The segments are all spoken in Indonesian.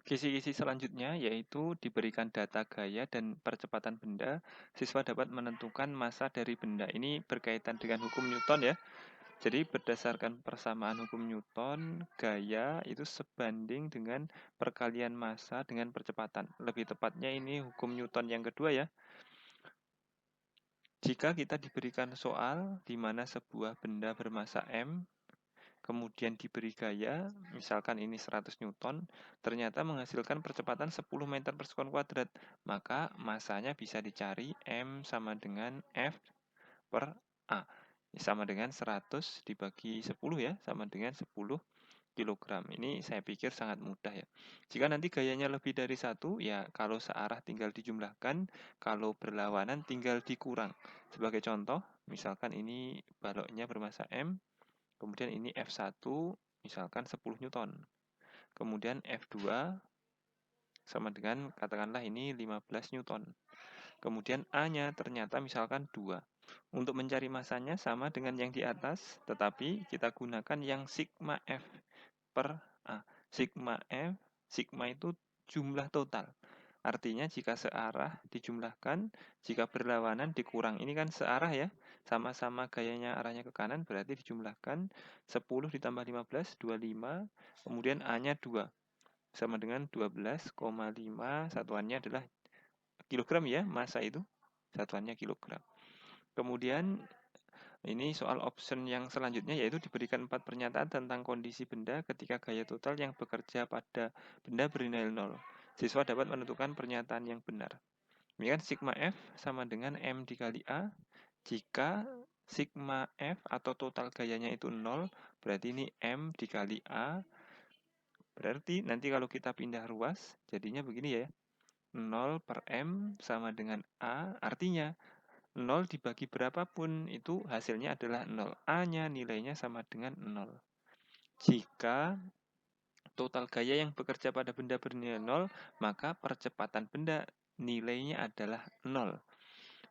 Kisi-kisi selanjutnya yaitu diberikan data gaya dan percepatan benda, siswa dapat menentukan massa dari benda. Ini berkaitan dengan hukum Newton ya. Jadi berdasarkan persamaan hukum Newton, gaya itu sebanding dengan perkalian massa dengan percepatan. Lebih tepatnya ini hukum Newton yang kedua ya. Jika kita diberikan soal di mana sebuah benda bermassa M, kemudian diberi gaya, misalkan ini 100 Newton, ternyata menghasilkan percepatan 10 meter per sekon kuadrat, maka massanya bisa dicari M sama dengan F per A. Sama dengan 100 dibagi 10 ya, sama dengan 10 kilogram. Ini saya pikir sangat mudah ya. Jika nanti gayanya lebih dari 1, ya kalau searah tinggal dijumlahkan, kalau berlawanan tinggal dikurang. Sebagai contoh, misalkan ini baloknya bermassa M, kemudian ini F1 misalkan 10 Newton. Kemudian F2 sama dengan katakanlah ini 15 Newton. Kemudian A-nya ternyata misalkan 2. Untuk mencari masanya sama dengan yang di atas, tetapi kita gunakan yang sigma F per A. Sigma F, sigma itu jumlah total. Artinya jika searah dijumlahkan, jika berlawanan dikurang. Ini kan searah ya, sama-sama gayanya arahnya ke kanan, berarti dijumlahkan 10 ditambah 15, 25, kemudian A-nya 2. Sama dengan 12,5, satuannya adalah kilogram ya, massa itu. Satuannya kilogram. Kemudian ini soal option yang selanjutnya yaitu diberikan 4 pernyataan tentang kondisi benda ketika gaya total yang bekerja pada benda bernilai 0. Siswa dapat menentukan pernyataan yang benar. Ini kan sigma F sama dengan M dikali A. Jika sigma F atau total gayanya itu 0, berarti ini M dikali A. Berarti nanti kalau kita pindah ruas, jadinya begini ya. 0 per M sama dengan A, artinya 0 dibagi berapapun itu hasilnya adalah 0. A-nya nilainya sama dengan 0. Jika total gaya yang bekerja pada benda bernilai 0, maka percepatan benda nilainya adalah 0.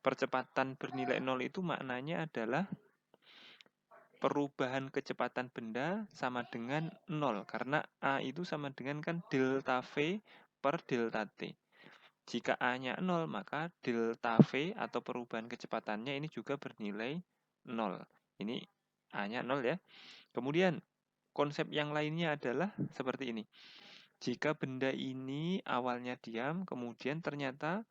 Percepatan bernilai 0 itu maknanya adalah perubahan kecepatan benda sama dengan 0. Karena A itu sama dengan kan delta V per delta T. Jika A-nya 0, maka delta V atau perubahan kecepatannya ini juga bernilai 0. Ini A-nya 0 ya. Kemudian, konsep yang lainnya adalah seperti ini. Jika benda ini awalnya diam, kemudian ternyata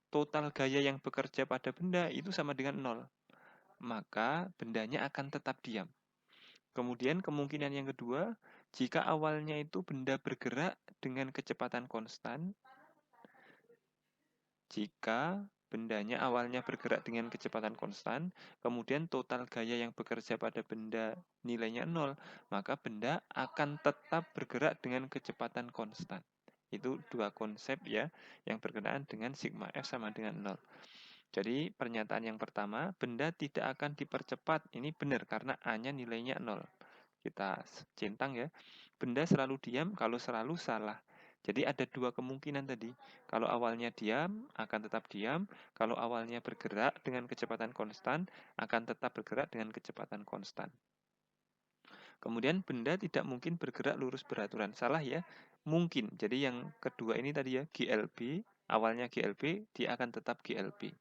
total gaya yang bekerja pada benda itu sama dengan 0, maka bendanya akan tetap diam. Kemudian kemungkinan yang kedua, jika awalnya itu benda bergerak dengan kecepatan konstan, jika bendanya awalnya bergerak dengan kecepatan konstan, kemudian total gaya yang bekerja pada benda nilainya 0, maka benda akan tetap bergerak dengan kecepatan konstan. Itu dua konsep ya, yang berkenaan dengan sigma F sama dengan 0. Jadi pernyataan yang pertama, benda tidak akan dipercepat. Ini benar karena A-nya nilainya 0. Kita centang ya. Benda selalu diam, kalau selalu salah. Jadi ada dua kemungkinan tadi. Kalau awalnya diam, akan tetap diam. Kalau awalnya bergerak dengan kecepatan konstan, akan tetap bergerak dengan kecepatan konstan. Kemudian benda tidak mungkin bergerak lurus beraturan. Salah ya? Mungkin. Jadi yang kedua ini tadi ya, GLB, awalnya GLB, dia akan tetap GLB.